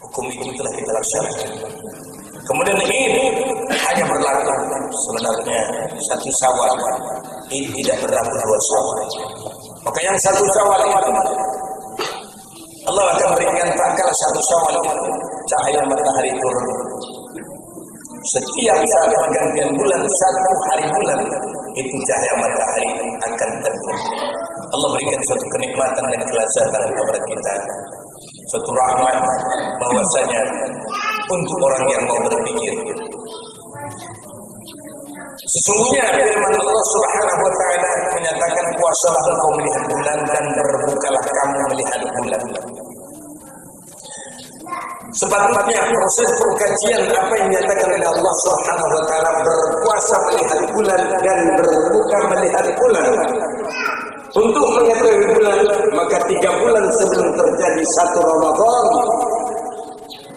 Hukum itu telah kita laksanakan. Kemudian ini hanya berlaku sebenarnya 1 Syawal. Ini tidak berlaku 2 Syawal. Maka yang 1 Syawal itu Allah akan berikan tanggal 1 Syawal cahaya matahari turun. Setiap saat pergantian bulan 1 hari bulan itu cahaya matahari akan terbit. Allah berikan suatu kenikmatan dan kelezatan kepada kita, suatu rahmat bahwasanya untuk orang yang mau berpikir. Sesungguhnya firman Allah Subhanahu wa taala menyatakan puasalah engkau melihat bulan dan berbukalah kamu melihat bulan. Sepatutnya proses pengkajian apa yang dinyatakan oleh Allah Subhanahu wa taala berpuasa melihat bulan dan berbuka melihat bulan. Untuk mengetahui bulan, maka 3 bulan sebelum terjadi 1 Ramadan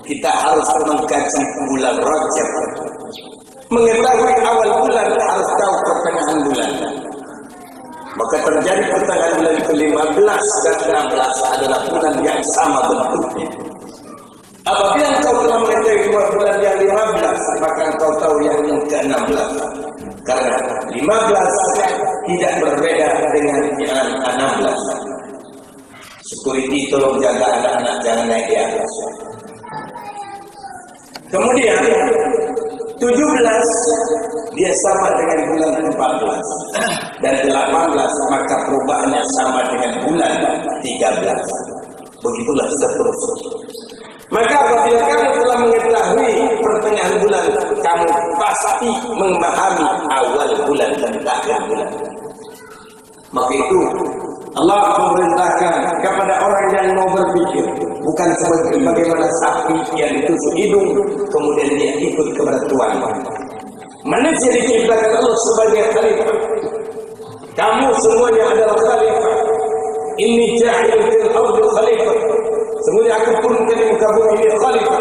kita harus mengkaji bulan Rajab. Mengetahui awal bulan harus tahu pertengahan bulan. Maka terjadi pertengahan bulan ke-15 dan 16 adalah bulan yang sama bentuknya. Apabila engkau telah mengetahui bulan yang 15, maka engkau tahu yang ke-16. Karena 15 tidak berbeda dengan yang 16. Security tolong jaga anak-anak jangan naik di atas. Kemudian 17 dia sama dengan bulan 14 dan 18 maka perubahannya sama dengan bulan 13. Begitulah seterusnya. Maka apabila kamu telah mengetahui pertengahan bulan, kamu pasti memahami awal bulan dan akhir bulan. Maka itu Allah memerintahkan kepada orang yang mau berpikir, bukan seperti bagaimana sapi yang ditusuk hidung kemudian dia ikut kepada tuannya. Manusia diciptakan Allah sebagai khalifah. Kamu semuanya adalah khalifah. Inni ja'ilun fil ardi khalifah. Semuanya aku turunkan di muka bumi ini khalifah.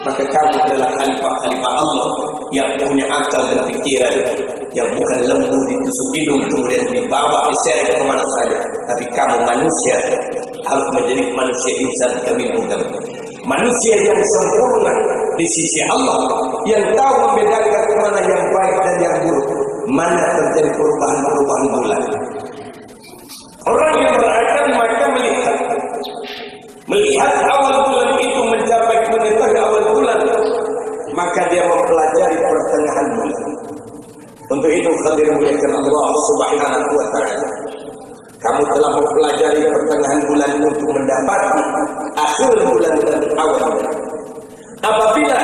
Maka kamu adalah khalifah Allah yang punya akal dan pikiran, yang bukan lembu ditusuk hidung kemudian dibawa diseret kemana saja. Tapi kamu manusia harus menjadi manusia insan kami bukan. Manusia yang sempurna di sisi Allah, yang tahu membedakan mana yang baik dan yang buruk, mana terjadi perubahan-perubahan bulan. Orang yang berakal maka melihat awal bulan itu mencapai mengetahui awal bulan, maka dia mempelajari pertengahan bulan. Untuk itu hadir muliakan Allah Subhanahu wa taala. Kamu telah mempelajari pertengahan bulan untuk mendapati akhir bulan dan awal bulan. Apabila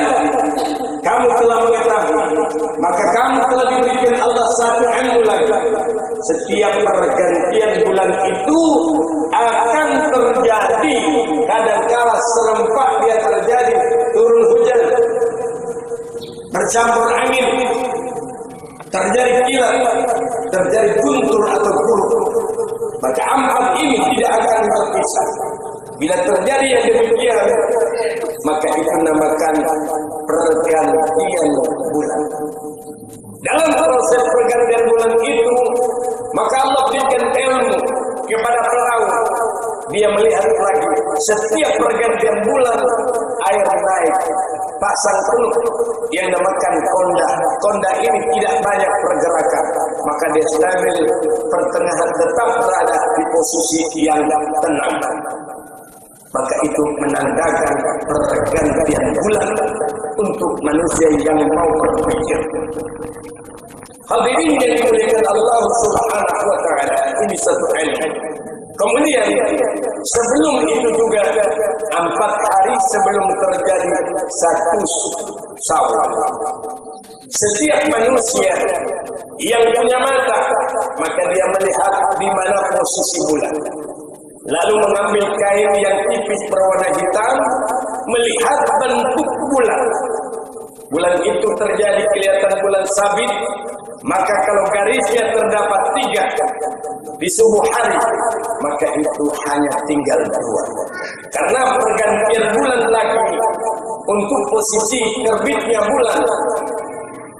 kamu telah mengetahui, maka kamu telah diberikan Allah satu ilmu lagi. Setiap pergantian bulan itu akan terjadi, kadang-kala serempak dia terjadi, turun hujan, bercampur angin, terjadi kilat, terjadi guntur atau buruk. Maka amal ini tidak akan terpisah. Bila terjadi yang demikian, maka itu dinamakan pergantian bulan. Dalam proses pergantian bulan itu, maka Allah berikan ilmu kepada perahu. Dia melihat lagi setiap pergantian bulan air naik, pasang penuh yang dinamakan konda. Konda ini tidak banyak pergerakan, maka dia stabil, pertengahan tetap berada di posisi yang tenang. Maka itu menandakan pergantian bulan untuk manusia yang mau berpikir. Hadirin yang dimuliakan Allah Subhanahu wa taala, ini satu ilmu. Kemudian sebelum itu juga 4 hari sebelum terjadi 1 Syawal, setiap manusia yang punya mata maka dia melihat di mana posisi bulan. Lalu mengambil kain yang tipis berwarna hitam, melihat bentuk bulan. Bulan itu terjadi kelihatan bulan sabit, maka kalau garisnya terdapat 3 di subuh hari, maka itu hanya tinggal 2. Karena pergantian bulan lagi untuk posisi terbitnya bulan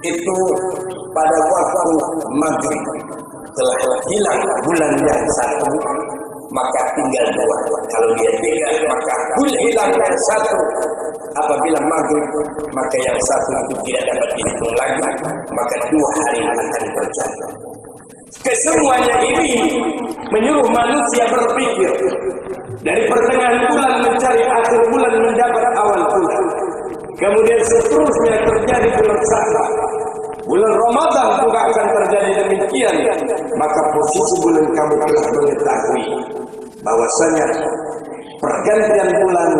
itu pada waktu maghrib telah hilang bulan yang 1, maka tinggal 2. Kalau dia 3, maka hilang yang 1. Apabila maghrib, maka yang 1 itu tidak dapat dihitung lagi, maka 2 hari akan terjadi. Kesemuanya ini menyuruh manusia berpikir dari pertengahan bulan mencari akhir bulan mendapat awal bulan. Kemudian seterusnya terjadi bulan Syawal. Bulan Ramadan juga akan terjadi demikian. Maka posisi bulan kamu telah mengetahui bahwasanya pergantian bulan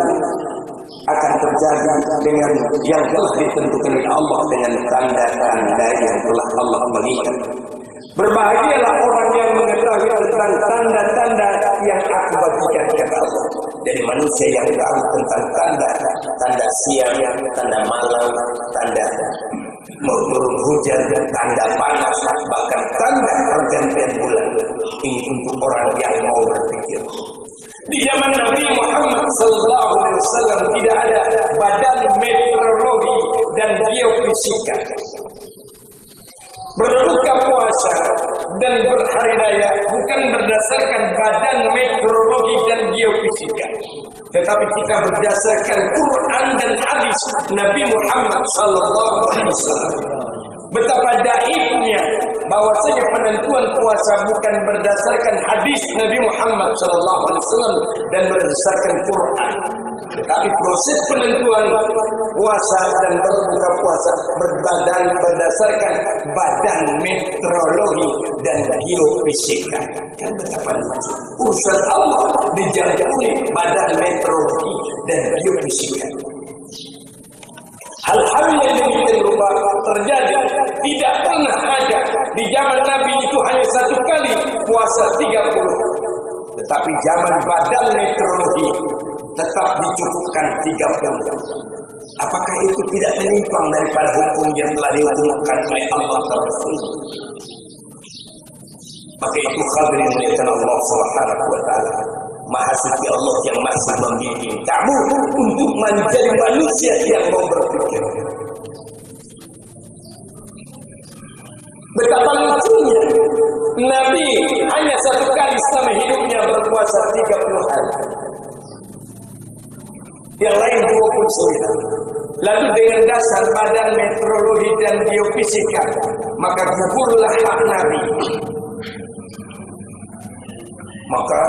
akan terjadi dengan yang telah ditentukan oleh Allah dengan tanda-tanda yang telah Allah berikan. Berbahagialah orang yang mengetahui tentang tanda-tanda yang aku bagikan kata Allah. Dari manusia yang tahu tentang tanda siang, tanda malam, tanda turun hujan, tanda panas, bahkan tanda pergantian bulan. Ini untuk orang yang mau berpikir. Di zaman Nabi Muhammad SAW tidak ada badan meteorologi dan geofisika. Berbuka puasa dan berhari raya bukan berdasarkan badan meteorologi dan geofisika, tetapi kita berdasarkan Quran dan hadis Nabi Muhammad SAW. Betapa daifnya bahwasanya penentuan puasa bukan berdasarkan hadis Nabi Muhammad SAW dan berdasarkan Quran, tetapi proses penentuan puasa dan berbuka puasa berdasarkan badan meteorologi dan geofisika. Kan betapa urusan Allah dijalani badan meteorologi dan geofisika. Hal-hal yang demikian rupa terjadi tidak pernah ada di zaman Nabi. Itu hanya 1 kali puasa 30, tetapi zaman badan meteorologi tetap dicukupkan 30. Apakah itu tidak menyimpang daripada hukum yang telah dihukumkan oleh Allah Rasul? Maka itu hadirin oleh Allah Subhanahu wa taala. Maha suci Allah yang masih membimbing kamu untuk menjadi manusia yang mau berpikir. Betapa lucunya Nabi hanya 1 kali selama hidupnya berpuasa 30 hari. Yang lain 29. Lalu dengan dasar badan meteorologi dan geofisika, maka gugurlah hak Nabi. Maka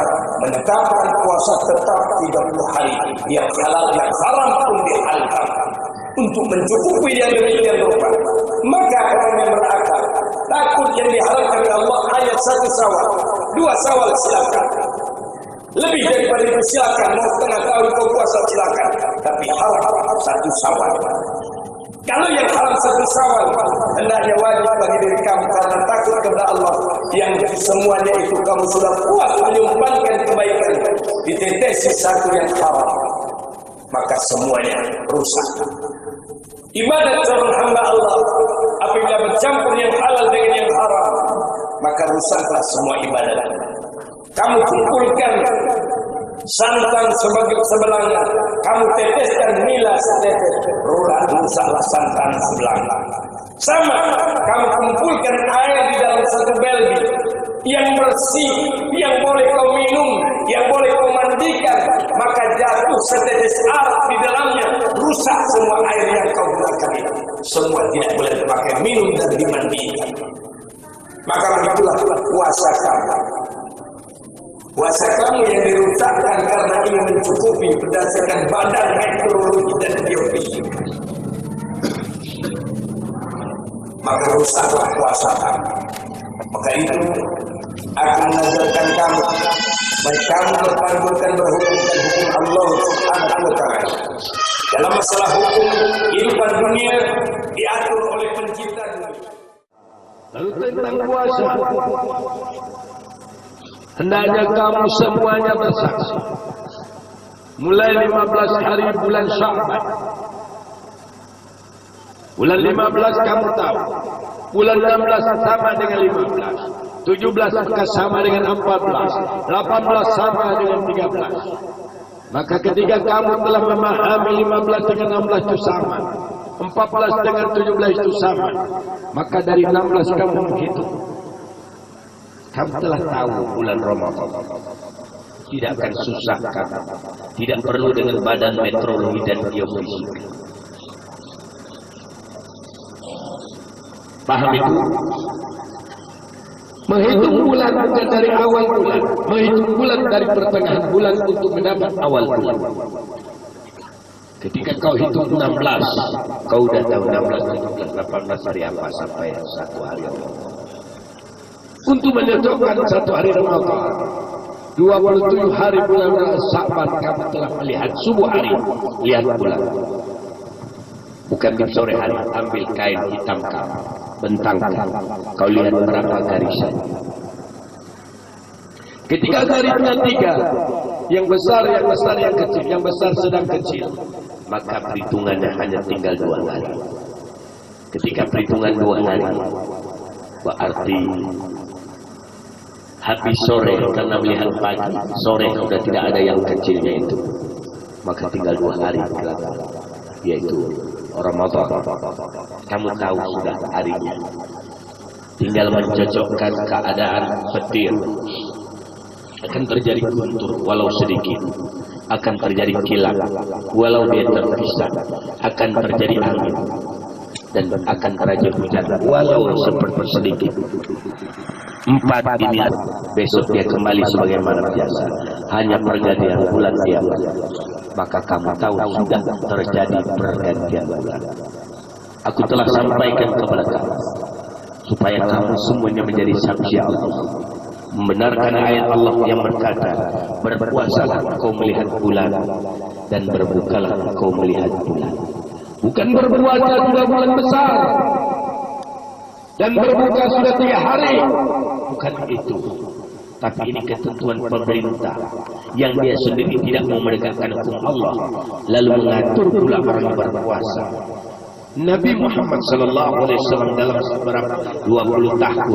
menetapkan puasa tetap 30 hari, yang halal yang haram pun dihalalkan untuk mencukupi yang demikian rupa. Maka orang yang berakal takut yang dihalalkan oleh Allah hanya 1 Syawal, 2 Syawal silakan. Lebih daripada itu silakan, mau setengah tahun kau puasa silakan, tapi haram 1 Syawal. Kalau yang haram 1 Syawal, hendaknya wajib bagi diri kamu karena takut kepada Allah. Yang semuanya itu kamu sudah kuat menyumbangkan kebaikan, ditetesi 1 yang haram, maka semuanya rusak. Ibadat seorang hamba Allah apabila bercampur yang halal dengan yang haram, maka rusaklah semua ibadat. Kamu kumpulkan santan sebagai sebelanga, kamu teteskan nila setetes, rusaklah santan sebelanga. Sama, kamu kumpulkan air di dalam 1 belgi yang bersih, yang boleh kau minum, yang boleh kau mandikan, maka jatuh setetes air di dalamnya, rusak semua air yang kau gunakan itu. Semua tidak boleh dipakai minum dan dimandikan. Maka begitulah puasa kamu. Puasa kamu yang dirusakkan karena ingin mencukupi berdasarkan badan meteorologi dan geofisika, maka rusaklah puasa kamu. Maka itu aku mengajarkan kamu, baik kamu berpanggulkan berhukumkan hukum Allah Subhanahu wa taala. Dalam masalah hukum kehidupan dunia diatur oleh pencipta dunia. Lalu tentang puasa, hendaknya kamu semuanya bersaksi. Mulai 15 hari bulan Syawal. Bulan 15 kamu tahu. Bulan 16 sama dengan 15. 17 maka sama dengan 14. 18 sama dengan 13. Maka ketika kamu telah memahami 15 dengan 16 itu sama, 14 dengan 17 itu sama, maka dari 16 kamu menghitung. Kamu telah tahu bulan Ramadan. tidak akan susah kamu. Tidak perlu dengan badan meteorologi dan geofisika. Paham itu? Menghitung bulan bukan dari awal bulan, menghitung bulan dari pertengahan bulan untuk mendapat awal bulan. Ketika kau hitung 16, kau sudah tahu 16, 17, 18 hari apa sampai satu hari Allah. Untuk menyocokkan satu hari Ramadan, 27 hari bulan Sya'ban kamu telah melihat subuh hari, lihat bulan. Bukan di sore hari, ambil kain hitam kamu, bentangkan, kau lihat berapa garisan. Ketika garisnya 3, yang besar, yang kecil, yang besar sedang kecil, maka perhitungannya hanya tinggal 2 hari. Ketika perhitungan 2 hari, berarti habis sore karena melihat pagi, sore sudah tidak ada yang kecilnya itu, maka tinggal 2 hari kelak, yaitu Ramadan. Kamu tahu sudah harinya, tinggal mencocokkan keadaan petir. Akan terjadi guntur walau sedikit, akan terjadi kilat walau dia terpisah, akan terjadi angin dan akan terjadi hujan walau seperti sedikit. 4 ini besok dia kembali sebagaimana biasa, hanya pergantian bulan dia. Maka kamu tahu sudah terjadi pergantian bulan. Aku telah sampaikan kepada kamu supaya kamu semuanya menjadi saksi Allah, membenarkan ayat Allah yang berkata, berpuasalah engkau melihat bulan dan berbukalah engkau melihat bulan. Bukan berpuasa sudah bulan besar dan berbuka sudah 3 hari, bukan itu. Tapi ini ketentuan pemerintah yang dia sendiri tidak mau menegakkan hukum Allah, lalu mengatur pula orang berpuasa. Nabi Muhammad SAW dalam seberapa 20 tahun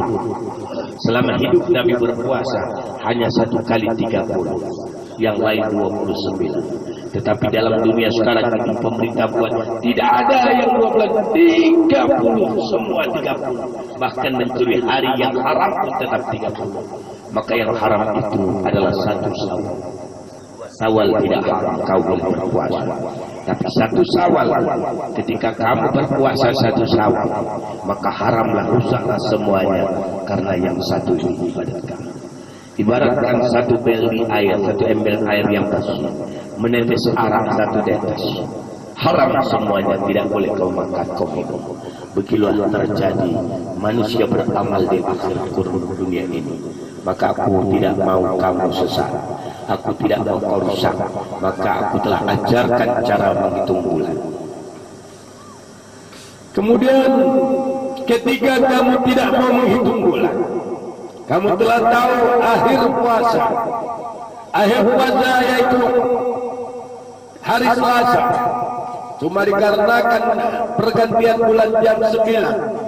selama hidup Nabi berpuasa hanya 1 kali 30, yang lain 29. Tetapi dalam dunia sekarang ini pemerintah buat tidak ada yang 30, semua 30. Bahkan mencuri hari yang haram pun tetap 30. Maka yang haram itu adalah 1 Syawal. Syawal tidak haram, kau boleh berpuasa. Tapi 1 Syawal, ketika kamu berpuasa 1 Syawal, maka haramlah, rusaklah semuanya, karena yang satu ini ibadat kamu. Ibaratkan 1 beli air, 1 ember air yang bersih, menetes arak 1 tetes. Haram semuanya, tidak boleh kau makan, kau minum. Begitulah terjadi manusia beramal di akhir kurun dunia ini. Maka aku tidak mau kamu sesat, aku tidak mau kau rusak. Maka aku telah ajarkan cara menghitung bulan. Kemudian ketika kamu tidak mau menghitung bulan, kamu telah tahu akhir puasa. Akhir puasa yaitu hari Selasa. Cuma dikarenakan pergantian bulan jam 9.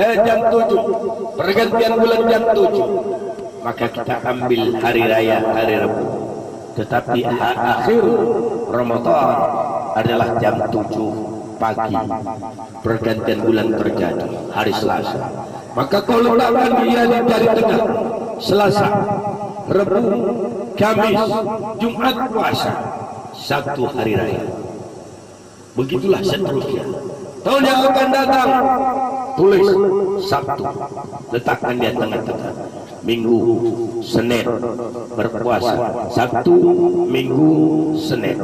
Jam 7. Pergantian bulan jam 7. Maka kita ambil hari raya, hari Rabu. Tetapi akhir Ramadan adalah jam 7 pagi. Pergantian bulan terjadi hari Selasa. Maka kau letakkan dia di jari tengah. Selasa, Rabu, Kamis, Jumat puasa, Sabtu hari raya. Begitulah seterusnya. Tahun yang akan datang, tulis Sabtu, letakkan dia tengah-tengah. Minggu, Senin berpuasa. Sabtu, Minggu, Senin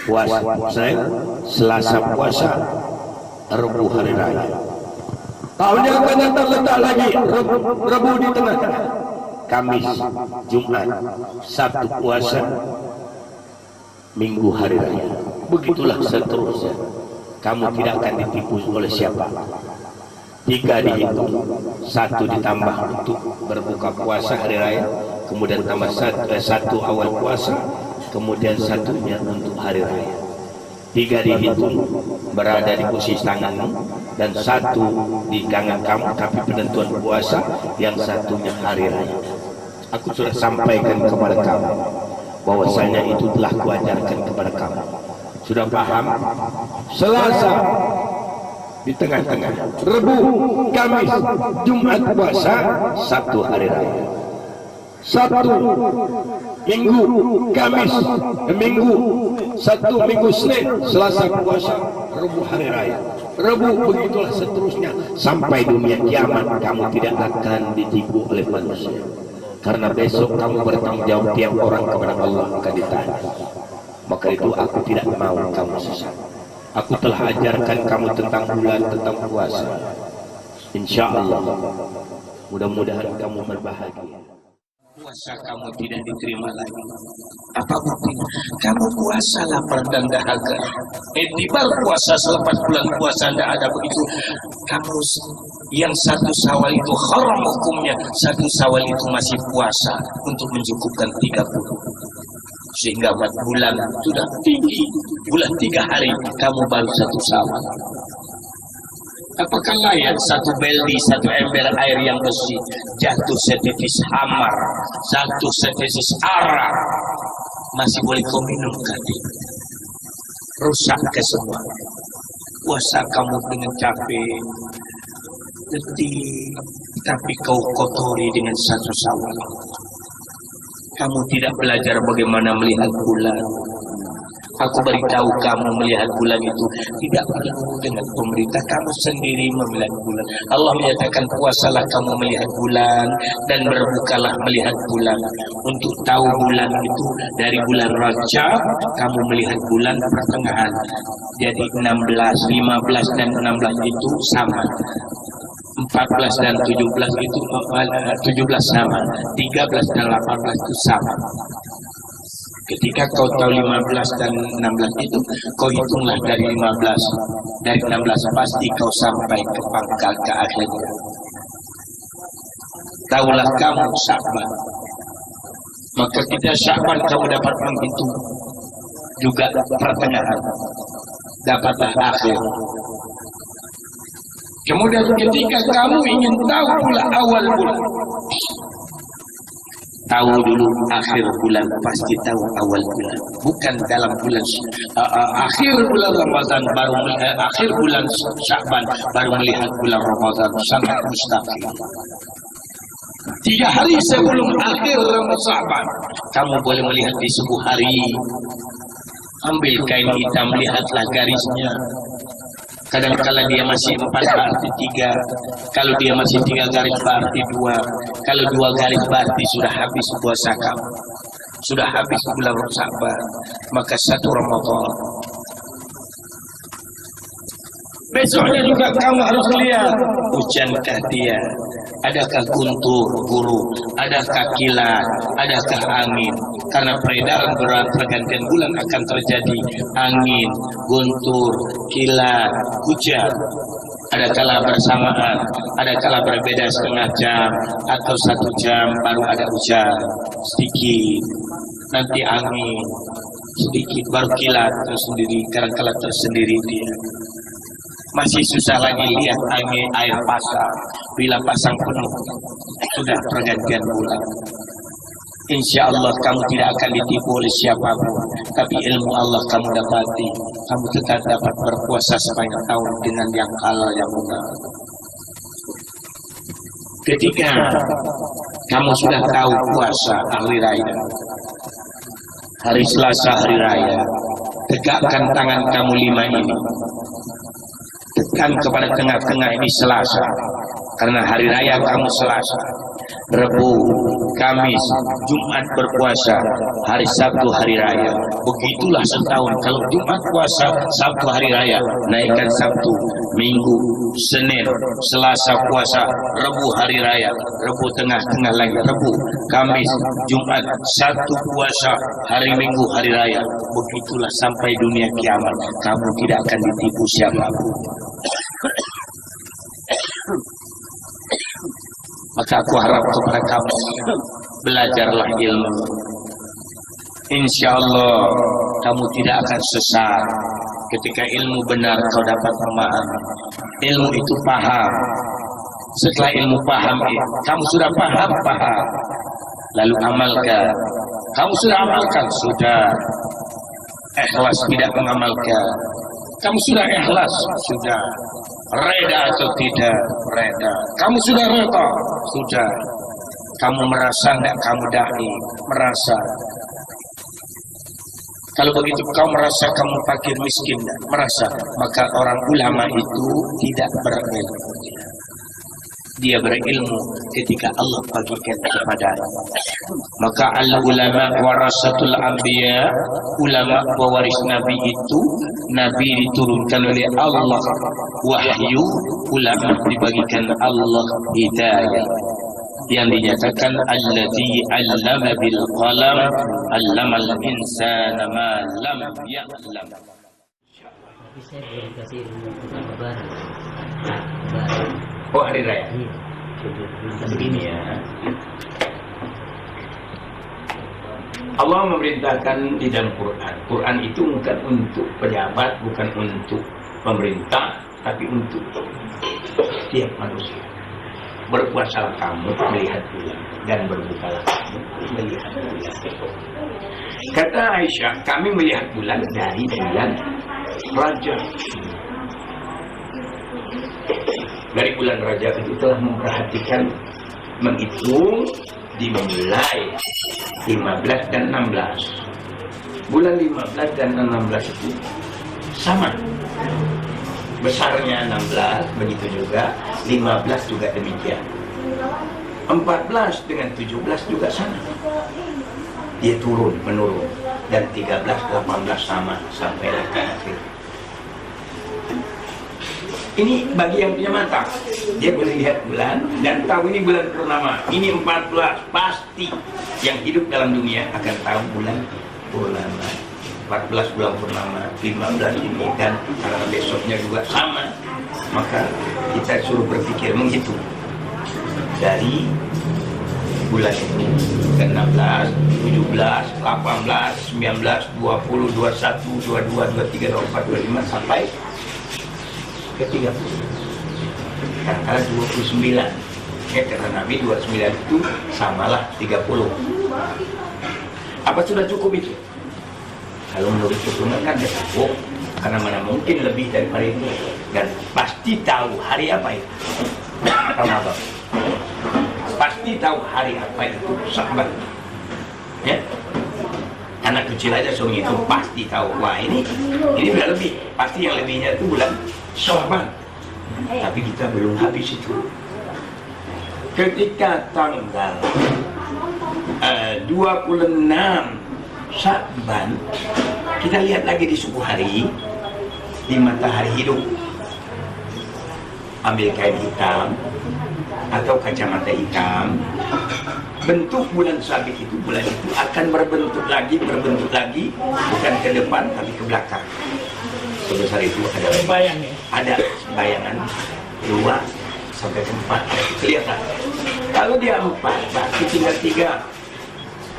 puasa. Senin, Selasa puasa, Rabu hari raya. Tahun yang akan datang letak lagi Rabu di tengah-tengah. Kamis, Jumat, Sabtu puasa, Minggu hari raya. Begitulah seterusnya. Kamu tidak akan ditipu oleh siapa. 3 dihitung, 1 ditambah untuk berbuka puasa hari raya, kemudian tambah 1 awal puasa, kemudian 1-nya untuk hari raya. 3 dihitung berada di posisi tanganmu, dan 1 di tangan kamu, tapi penentuan puasa, yang 1-nya hari raya. Aku sudah sampaikan kepada kamu bahwasanya itu telah kuajarkan kepada kamu. Sudah paham? Selasa di tengah-tengah, Rabu, Kamis, Jumat puasa, Sabtu hari raya. Sabtu, Minggu, Kamis, Minggu, Sabtu, Minggu, Senin, Selasa puasa, Rabu hari raya. Rabu begitulah seterusnya sampai dunia kiamat. Kamu tidak akan ditipu oleh manusia, karena besok kamu bertanggung jawab. Tiap orang kepada Allah akan ditanya. Maka itu aku tidak mau kamu sesat. Aku telah ajarkan kamu tentang bulan, tentang puasa. Insya Allah mudah-mudahan kamu berbahagia. Puasa kamu tidak diterima lagi. Apa buktinya? Kamu puasa lapar dan dahaga. Etibar puasa selepas bulan puasa tidak ada begitu. Kamu yang 1 Syawal itu haram hukumnya. 1 Syawal itu masih puasa untuk mencukupkan 30. Sehingga bulan sudah tinggi. Bulan 3 hari kamu baru 1 Syawal. Apakah layak 1 beldi, 1 ember air yang bersih jatuh setetes hamar, 1 setetes arak masih boleh kau minum tadi? Rusak ke semua. Puasa kamu dengan capek, letih, tapi kau kotori dengan 1 Syawal. Kamu tidak belajar bagaimana melihat bulan. Aku beritahu kamu melihat bulan itu tidak perlu dengan pemerintah, kamu sendiri melihat bulan. Allah menyatakan puasalah kamu melihat bulan dan berbukalah melihat bulan. Untuk tahu bulan itu dari bulan Rajab kamu melihat bulan pertengahan. Jadi 16, 15 dan 16 itu sama. 14 dan 17 itu 17 sama. 13 dan 18 itu sama. Ketika kau tahu 15 dan 16 itu, kau hitunglah dari 15. Dari 16 pasti kau sampai ke pangkal ke akhirnya. Taulah kamu Sya'ban. Maka kita Sya'ban kamu dapat menghitung juga pertengahan. Dapatlah akhir. Kemudian ketika kamu ingin tahu pula awal bulan, tahu dulu akhir bulan, pasti tahu awal bulan. Bukan dalam bulan akhir bulan Ramadan baru akhir bulan Sya'ban baru melihat bulan Ramadan, sangat mustahil. 3 hari sebelum akhir Sya'ban kamu boleh melihat di subuh hari. Ambil kain hitam, lihatlah garisnya. Kadang-kala dia masih 4 berarti 3. Kalau dia masih 3 garis berarti 2. Kalau 2 garis berarti sudah habis puasa kamu. Sudah habis bulan Sya'ban. Maka 1 Ramadan. Besoknya juga kamu harus lihat hujankah dia, adakah guntur guru, adakah kilat, adakah angin. Karena peredaran pergantian bulan akan terjadi angin, guntur, kilat, hujan. Ada kala bersamaan, ada kala berbeda setengah jam atau 1 jam baru ada hujan sedikit, nanti angin sedikit, baru kilat tersendiri, kadang-kala tersendiri dia. Masih susah lagi lihat angin air pasang. Bila pasang penuh sudah pergantian bulan. Insya Allah kamu tidak akan ditipu oleh siapapun. Tapi ilmu Allah kamu dapati. Kamu tetap dapat berpuasa sepanjang tahun dengan yang halal yang benar. Ketika kamu sudah tahu puasa hari raya, hari Selasa hari raya, tegakkan tangan kamu 5 ini. Tekan kepada tengah-tengah ini Selasa, karena hari raya kamu Selasa. Rabu, Kamis, Jumat berpuasa, hari Sabtu hari raya. Begitulah setahun. Kalau Jumat puasa, Sabtu hari raya, naikkan Sabtu, Minggu, Senin, Selasa puasa, Rabu hari raya, Rabu tengah-tengah lagi, Rabu, Kamis, Jumat, Sabtu puasa, hari Minggu hari raya. Begitulah sampai dunia kiamat. Kamu tidak akan ditipu siapapun. Maka aku harap kepada kamu, belajarlah ilmu. Insya Allah kamu tidak akan sesat. Ketika ilmu benar kau dapat memahami. Ilmu itu paham. Setelah ilmu paham, kamu sudah paham. Lalu amalkan. Kamu sudah amalkan, sudah. Ikhlas tidak mengamalkan. Kamu sudah ikhlas, sudah. Reda atau tidak, reda. Kamu sudah reda, sudah. Kamu merasa enggak kamu dai? Merasa. Kalau begitu kau merasa kamu fakir miskin, merasa, maka orang ulama itu tidak berilmu. Dia berilmu ketika Allah bagikan kepadanya. Maka al-ulama warasatul anbiya, ulama pewaris nabi itu, nabi diturunkan oleh Allah wahyu, ulama dibagikan Allah hidayah. Yang dinyatakan alladzi 'allama bil qalam 'allamal insana ma lam ya'lam. Tapi saya belum kasih ilmu tentang lebaran. Lebaran. Oh, hari raya. Iya. Begini ya. Allah memerintahkan di dalam Quran. Quran itu bukan untuk pejabat, bukan untuk pemerintah, tapi untuk setiap manusia. Berpuasalah kamu melihat bulan dan berbukalah kamu melihat bulan. Kata Aisyah, kami melihat bulan dari bulan Rajab. Dari bulan Rajab itu telah memperhatikan, menghitung, dimulai 15 dan 16. Bulan 15 dan 16 itu sama. Besarnya 16, begitu juga 15 juga demikian. 14 dengan 17 juga sama. Dia turun, menurun. Dan 13, 18 sama sampailah ke akhir. Ini bagi yang punya mata, dia boleh lihat bulan dan tahu ini bulan purnama. Ini 14, pasti yang hidup dalam dunia akan tahu bulan purnama. 14 bulan purnama, 15 ini, dan karena besoknya juga sama, maka kita suruh berpikir menghitung dari bulan ini ke 16, 17, 18, 19, 20, 21, 22, 23, 24, 25 sampai ke 30. Katakanlah 29. Ya, karena Nabi 29 itu samalah 30. Apa sudah cukup itu? Kalau menurut hitungan kan dia cukup, karena mana mungkin lebih daripada itu. Dan pasti tahu hari apa itu. Ramadan. Pasti tahu hari apa itu Sya'ban. Ya. Anak kecil aja suami itu pasti tahu. Wah, ini udah lebih. Pasti yang lebihnya itu bulan Sya'ban. Tapi kita belum habis itu. Ketika tanggal 26 Sya'ban, kita lihat lagi di subuh hari, di matahari hidup, ambil kain hitam atau kacamata hitam, bentuk bulan sabit itu, bulan itu akan berbentuk lagi, bukan ke depan tapi ke belakang. Sebesar itu ada bayangan 2 sampai 4 kelihatan. Kalau dia 4 berarti tinggal 3.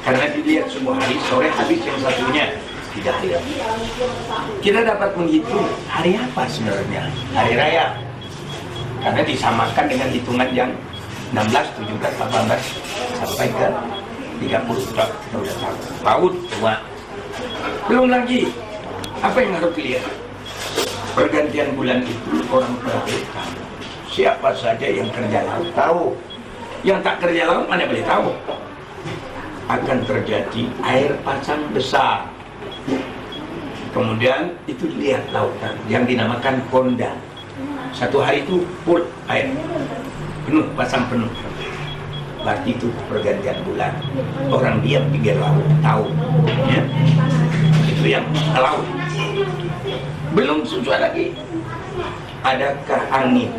Karena dilihat semua hari, sore habis yang satunya, tidak hari. Kita dapat menghitung hari apa sebenarnya? Hari raya. Karena disamakan dengan hitungan yang 16, 17, 18 sampai ke 30. Paut, tua. Belum lagi. Apa yang harus dilihat? Pergantian bulan itu orang perhatikan. Siapa saja yang kerja laut tahu. Yang tak kerja laut mana boleh tahu. Akan terjadi air pasang besar. Kemudian itu dilihat lautan yang dinamakan konda. Satu hari itu full air, penuh, pasang penuh. Berarti itu pergantian bulan. Orang diam pinggir laut tahu, ya. Itu yang laut. Belum sesuai lagi. Adakah angin?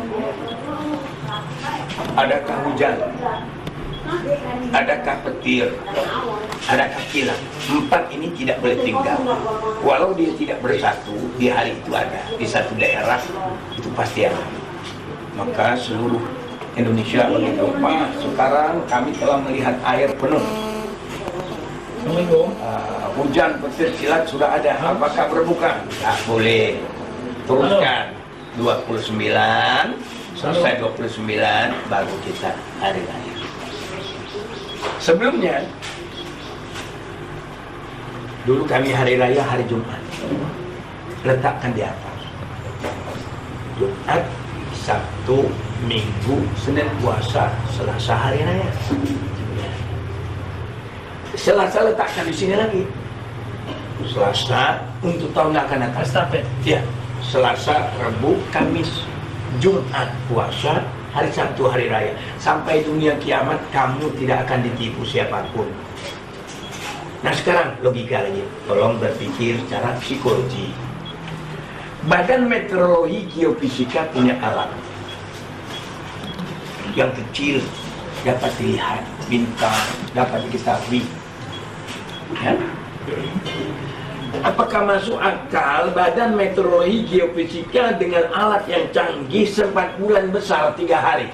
Adakah hujan? Adakah petir, adakah kilat? 4 ini tidak boleh tinggal. Walau dia tidak bersatu, di hari itu ada. Di satu daerah, itu pasti ada. Maka seluruh Indonesia begitu. Pak, sekarang kami telah melihat air penuh. Hujan, petir, kilat sudah ada. Apakah berbuka? Tak boleh. Teruskan 29, selesai 29, baru kita hari raya. Sebelumnya, dulu kami hari raya hari Jumat, letakkan di atas. Jumat, Sabtu, Minggu, Senin puasa, Selasa hari raya. Selasa letakkan di sini lagi. Selasa untuk tahun yang akan datang. Estafet. Ya, Selasa, Rabu, Kamis, Jumat puasa, hari Sabtu hari raya. Sampai dunia kiamat kamu tidak akan ditipu siapapun. Nah sekarang logika lagi, tolong berpikir secara psikologi. Badan Meteorologi Geofisika punya alat yang kecil, dapat dilihat bintang, dapat diketahui. Ya? Apakah masuk akal Badan Meteorologi Geofisika dengan alat yang canggih sempat bulan besar 3 hari?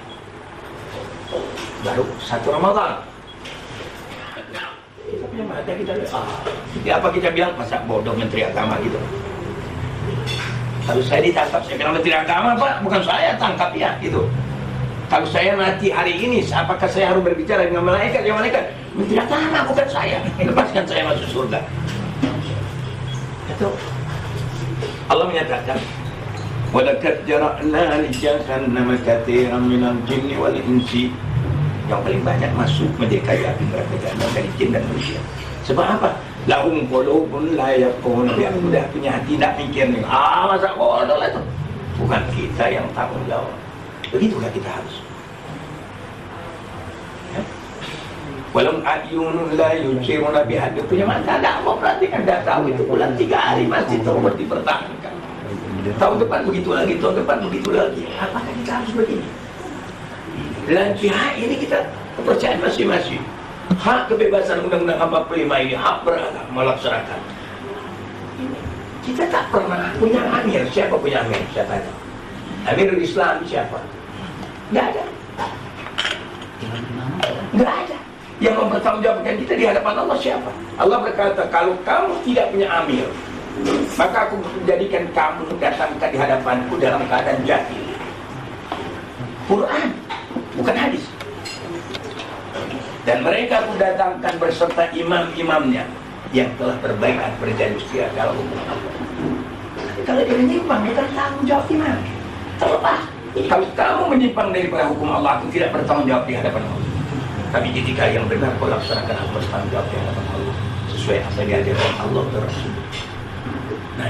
Baru 1 Ramadan. Kita punya mata, kita lihat. Apa kita bilang, masa bodoh Menteri Agama gitu? Kalau saya ditangkap, saya bilang Menteri Agama, Pak, bukan saya tangkap ya, gitu. Kalau saya mati hari ini, apakah saya harus berbicara dengan malaikat? Yang malaikat, Menteri Agama, bukan saya. Lepaskan saya masuk surga. Itu Allah menyatakan, walaqad jara'na li jahannama katsiran minal jinni wal insi. Yang paling banyak masuk menjadi api neraka jahanam dari jin dan manusia. Sebab apa? Lahum qulubun la yafqahuna biha. Udah punya hati tidak mikir nih. Masa bodoh lah itu. Bukan kita yang tanggung jawab. Begitulah kita harus. Ya? Walau ayunun la yusiruna biha. Dia punya mata tidak mau perhatikan. Dah tahu itu bulan 3 hari masih terus dipertahankan. Tahun depan begitu lagi, tahun depan begitu lagi. Apakah kita harus begini? Dan pihak ini kita kepercayaan masing-masing. Hak kebebasan Undang-Undang 45 ini hak beragam melaksanakan. Kita tak pernah punya amir. Siapa punya amir? Saya tanya. Amirul Islam siapa? Tidak ada. Tidak ada. Yang mempertanggungjawabkan kita di hadapan Allah siapa? Allah berkata, kalau kamu tidak punya amir, maka aku menjadikan kamu datangkan di hadapanku dalam keadaan jahil. Quran, bukan hadis. Dan mereka aku datangkan berserta imam-imamnya yang telah berbaikat berjanji setia dalam hukum Allah. Kalau dia menyimpang, dia tanggung jawab di mana? Terlepas. Kalau kamu menyimpang daripada hukum Allah, aku tidak bertanggung jawab di hadapan Allah. Tapi ketika yang benar kau laksanakan, aku bertanggung jawab di hadapan Allah sesuai apa yang diajarkan Allah dan Rasul. Nah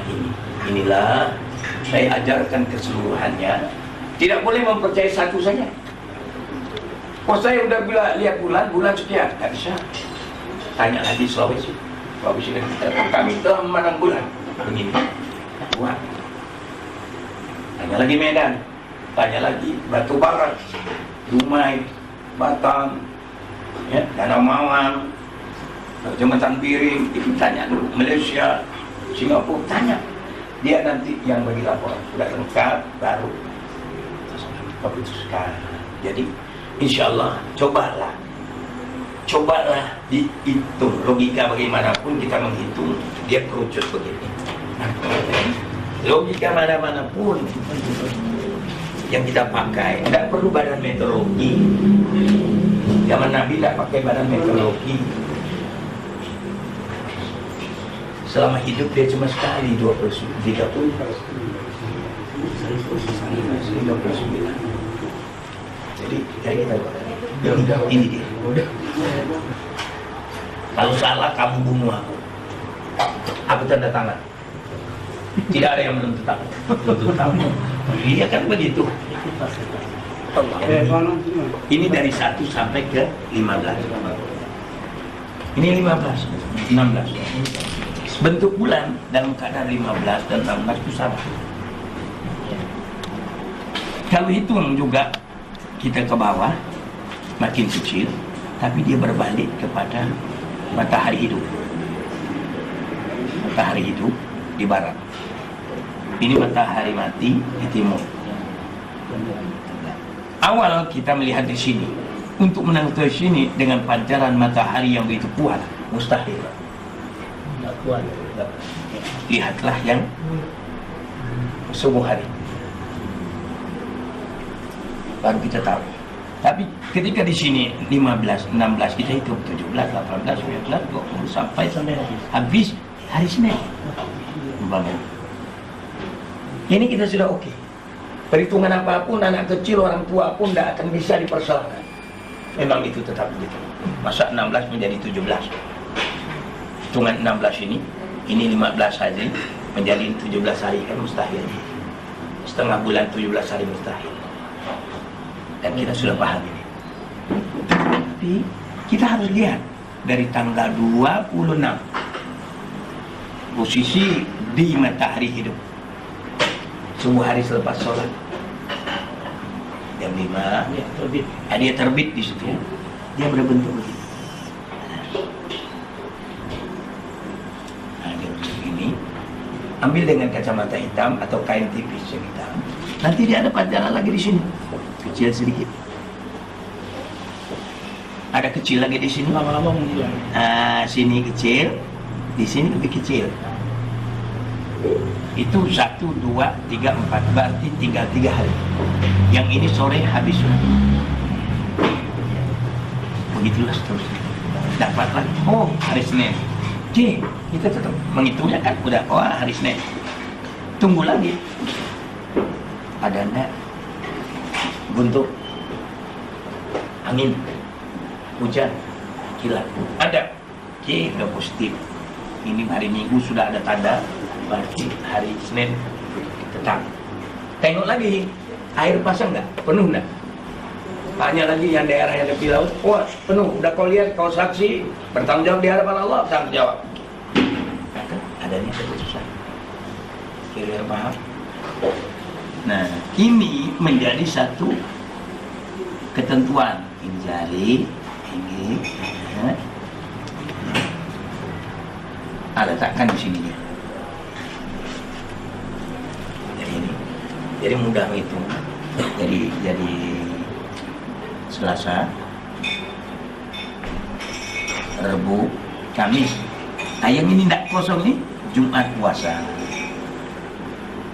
inilah saya ajarkan keseluruhannya. Tidak boleh mempercayai satu saja. Oh saya udah lihat bulan sekian, tak bisa. Tanya lagi Sulawesi kami telah memandang bulan begini, buat. Tanya lagi Medan, tanya lagi Batu Bara, Dumai, Batam, ya, Danau Mawang, Jembatan Piring. Itu tanya dulu. Malaysia, Singapura, tanya. Dia nanti yang bagi laporan sudah lengkap baru putuskan. Jadi insya Allah cobalah dihitung logika bagaimanapun kita menghitung dia kerucut begini. Nah, logika mana pun yang kita pakai tidak perlu badan meteorologi. Zaman Nabi tidak pakai badan meteorologi. Selama hidup dia cuma sekali 29. Jadi kayak kita ini dia. Kalau salah kamu bunuh aku tanda tangan. Tidak ada yang menuntut aku. Iya kan begitu. Ini dari 1 sampai ke 15. Ini 15, 16. Bentuk bulan dalam keadaan 15 dan 16 itu sama. Kalau hitung juga kita ke bawah makin kecil, tapi dia berbalik kepada matahari hidup. Matahari hidup di barat. Ini matahari mati di timur. Awal kita melihat di sini, untuk menentukan sini dengan pancaran matahari yang begitu kuat, mustahil. Tidak kuat. Lihatlah yang subuh hari. Baru kita tahu. Tapi ketika di sini 15, 16 kita hitung 17, 18, 19, 20 sampai habis hari Senin. Ini kita sudah oke. Perhitungan apapun anak kecil, orang tua pun tidak akan bisa dipersalahkan. Memang itu tetap begitu. Masa 16 menjadi 17. hitungan 16 ini 15 hari menjadi 17 hari kan mustahil. Setengah bulan 17 hari mustahil. Dan kita sudah paham ini. Tapi kita harus lihat dari tanggal 26 posisi di matahari hidup. Subuh hari selepas sholat jam 5 Ya, terbit. dia terbit di situ. Dia berbentuk begini. Nah, dia bentuk ini. Ambil dengan kacamata hitam atau kain tipis yang hitam. Nanti dia ada panjangan lagi di sini, kecil sedikit. Ada kecil lagi di sini. Lama-lama menghilang. Sini kecil, di sini lebih kecil. Itu 1, 2, 3, 4 berarti tinggal 3 hari. Yang ini sore habis sudah. Begitulah seterusnya. Dapatlah, oh hari Senin. Oke, kita tetap menghitungnya kan udah, oh hari Senin. Tunggu lagi. Ada enggak bentuk angin, hujan, kilat? Ada. Oke, udah positif. Ini hari Minggu sudah ada tanda, berarti hari Senin tetap. Tengok lagi, air pasang nggak? Penuh nggak? Tanya lagi yang daerah yang tepi laut, wah penuh. Udah kau lihat, kau saksi, bertanggung jawab di hadapan Allah, tanggung jawab. Maka adanya keputusan. Kira-kira paham? Nah, ini menjadi satu ketentuan. Ini jari, ini. Letakkan di sini dia. Jadi ini, jadi mudah menghitung. Jadi Selasa, Rabu, Kamis. Yang ini tidak kosong nih, Jumat puasa.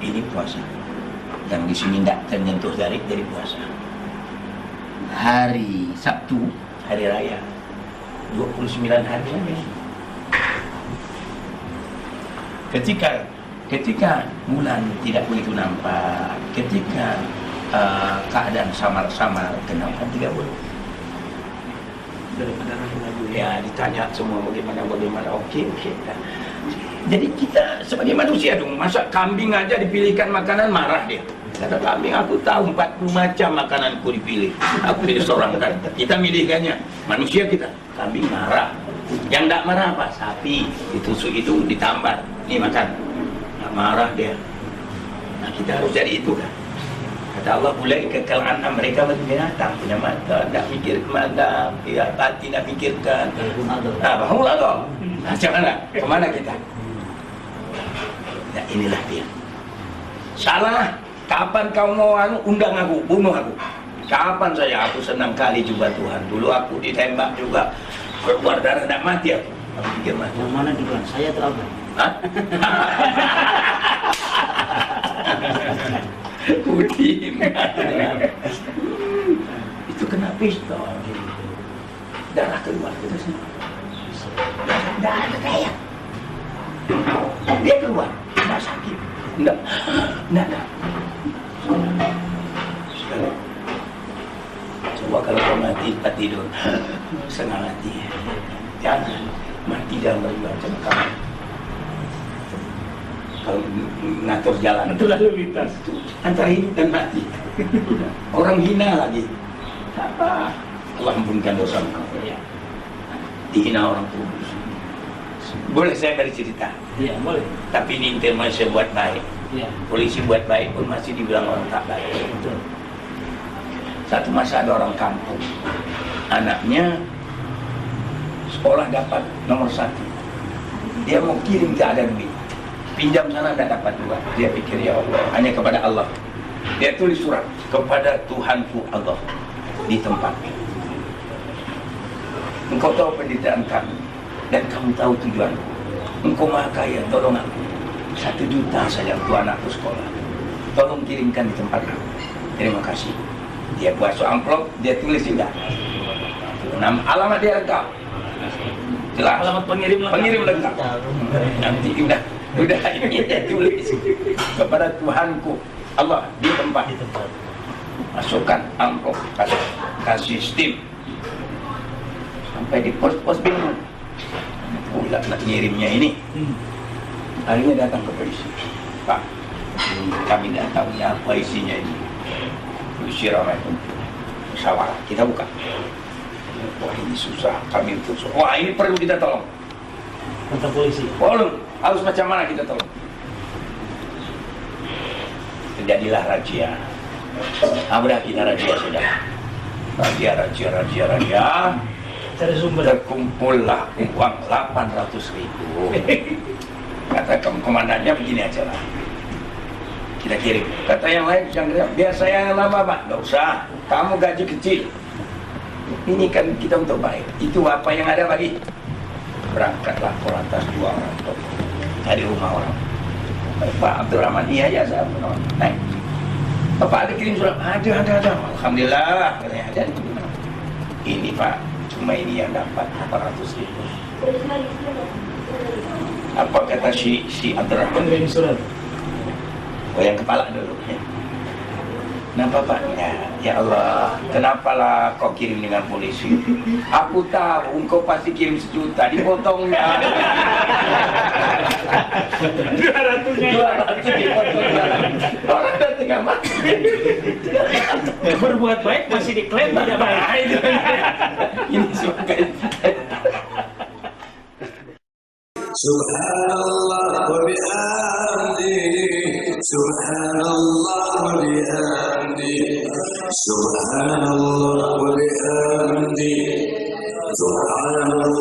Ini puasa. Yang di sini tidak ternyentuh jari, jadi puasa. Hari Sabtu, hari raya, 29 hari lagi. Ketika bulan tidak begitu nampak, ketika keadaan samar-samar, kenapa 30? Daripada ragu-ragu. Ya, ditanya semua bagaimana, oke. Jadi kita sebagai manusia dong, masa kambing aja dipilihkan makanan marah dia. Kata kambing, aku tahu 40 macam makananku dipilih. Aku pilih seorang kan. Kita milihkannya, manusia kita. Kambing marah. Yang tidak marah apa? Sapi. Ditusuk itu ditambar. Nih makan. Nggak marah dia. Nah kita harus jadi itu kan. Kata Allah, mulai kekal an'am, mereka macam binatang, punya mata, tak fikir kemana, ya, hati nak fikirkan. Bangun Allah. Macam mana? Kemana kita? Nah inilah dia. Salah. Kapan kau mau undang aku, bunuh aku? Kapan saya? Aku senang kali jumpa Tuhan. Dulu aku ditembak juga, keluar darah, tak mati aku. Aku pikir mati. Yang mana duluan? Saya atau apa? Hah? Udin. Itu kena pistol. Darah keluar kita sih. Tidak ada kayak. Dia keluar, tidak sakit. Tidak. Sekarang, coba kalau kau mati, tak tidur, senang hati. Jangan mati dalam ribuan macam kamu. Kalau ngatur jalan itu lalu lintas antara hidup dan mati. Orang hina lagi. Apa? Allah ampunkan dosa engkau. Dihina orang kudus. Boleh saya beri cerita? Iya, boleh. Tapi ini intermezzo buat baik. Iya. Polisi buat baik pun masih dibilang orang tak baik. Betul. Satu masa ada orang kampung, anaknya sekolah dapat nomor 1. Dia mau kirim ke ada duit, pinjam sana dan dapat juga. Dia pikir ya Allah, hanya kepada Allah. Dia tulis surat kepada Tuhanku Allah di tempat. Engkau tahu penderitaan kami dan kamu tahu tujuanku. Engkau maha kaya, tolong aku. 1 juta saja untuk anakku sekolah. Tolong kirimkan di tempat aku. Terima kasih. Dia buat amplop, dia tulis juga. Nama alamat dia lengkap. Jelas. Alamat pengirim lengkap. Nanti udah ini dia tulis kepada Tuhanku Allah di tempat. Masukkan amplop, kasih stim. Sampai di pos bingung. pula nak ngirimnya ini. Akhirnya datang ke polisi. Pak, kami tidak tahu ya apa isinya ini. Polisi ramai pun musyawarah, kita buka. Wah ini susah, kami putus. Wah ini perlu kita tolong. Kata polisi. Harus macam mana kita tolong? Terjadilah razia. Udah kita razia sudah. Razia. Cari sumber. Terkumpullah uang 800.000. Kata komandannya begini aja lah. Kita kirim. Kata yang lain jangan, biar saya yang lama Pak. Gak usah. Kamu gaji kecil. Ini kan kita untuk baik. Itu apa yang ada lagi? Berangkatlah Polantas 2 orang dari rumah orang. Pak Abdurrahman, iya ya saya menolak. Naik. Bapak ada kirim surat? Ada. Alhamdulillah. Ada. Ini Pak, cuma ini yang dapat 400.000. Apa kata si Abdurrahman? Kirim surat. Oh yang kepala dulu. Ya. Kenapa Pak? Ya Allah, kenapalah kau kirim dengan polisi? Aku tahu engkau pasti kirim 1 juta, dipotongnya. 200 dipotongnya. Orang dah tengah mati. Berbuat baik masih diklaim tidak baik. Ini sebagai Subhanallah wa bihamdihi, Subhanallah wa bihamdihi, Subhanallah wa bihamdihi, Subhanallah